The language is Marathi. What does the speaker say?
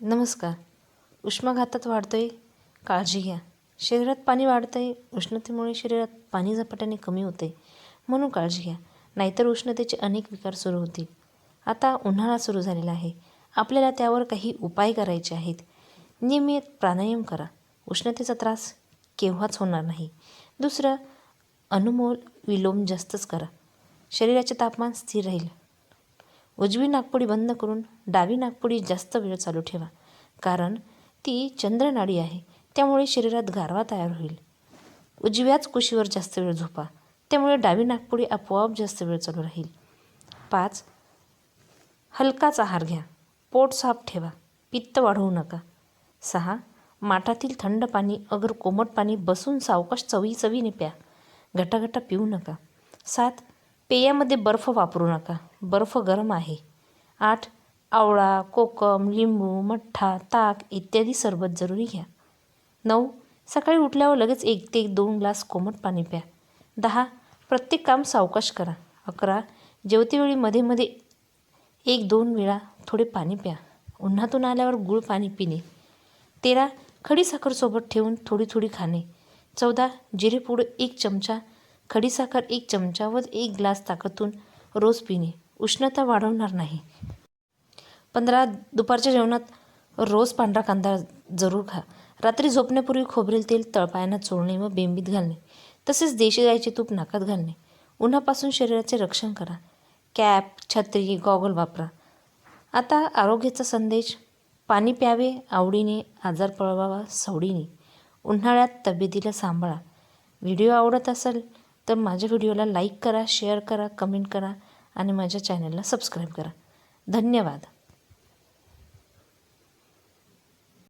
नमस्कार. उष्माघातात वाढतोय, काळजी घ्या. शरीरात पाणी वाढतंय, उष्णतेमुळे शरीरात पाणी झपाट्याने कमी होते, म्हणून काळजी घ्या. नाहीतर उष्णतेचे अनेक विकार सुरू होतील. आता उन्हाळा सुरू झालेला आहे. आपल्याला त्यावर काही उपाय करायचे आहेत. नियमित प्राणायाम करा. उष्णतेचा त्रास केव्हाच होणार नाही. दुसरं, अनुलोम विलोम जास्तच करा. शरीराचे तापमान स्थिर राहील. उजवी नाकपुडी बंद करून डावी नाकपुडी जास्त वेळ चालू ठेवा, कारण ती चंद्रनाडी आहे. त्यामुळे शरीरात गारवा तयार होईल. उजव्याच कुशीवर जास्त वेळ झोपा, त्यामुळे डावी नाकपुडी आपोआप जास्त वेळ चालू राहील. 5. हलकाच आहार घ्या. पोट साफ ठेवा. पित्त वाढवू नका. 6. माठातील थंड पाणी अगर कोमट पाणी बसून सावकाश चवीने प्या. घटाघटा पिऊ नका. 7. पेयामध्ये बर्फ वापरू नका. बर्फ गरम आहे. 8. आवळा, कोकम, लिंबू, मठ्ठा, ताक इत्यादी सरबत जरुरी घ्या. 9. सकाळी उठल्यावर लगेच 1 ते 2 ग्लास कोमट पाणी प्या. 10. प्रत्येक काम सावकाश करा. 11. जेवतेवेळी मध्ये मध्ये 1-2 वेळा थोडे पाणी प्या. उन्हातून आल्यावर गूळ पाणी पिणे. 13. खडीसाखर सोबत ठेवून थोडी थोडी खाणे. 14. जिरेपूड 1 चमचा, खडीसाखर 1 चमचा व 1 ग्लास ताकातून रोज पिणे. उष्णता वाढवणार नाही. 15. दुपारच्या जेवणात रोज पांढरा कांदा जरूर खा. रात्री झोपण्यापूर्वी खोबरेल तेल तळपायांना चोळणे व बेंबीत घालणे. तसेच देशी गाईचे तूप नाकात घालणे. उन्हापासून शरीराचे रक्षण करा. कॅप, छत्री, गॉगल वापरा. आता आरोग्याचा संदेश. पाणी प्यावे आवडीने, आजार पळवावा सवडीने. उन्हाळ्यात तब्येतीला सांभाळा. व्हिडिओ आवडत असेल तर माझ्या व्हिडिओला लाईक करा, शेअर करा, कमेंट करा आणि माझ्या चॅनलला सबस्क्राईब करा. धन्यवाद.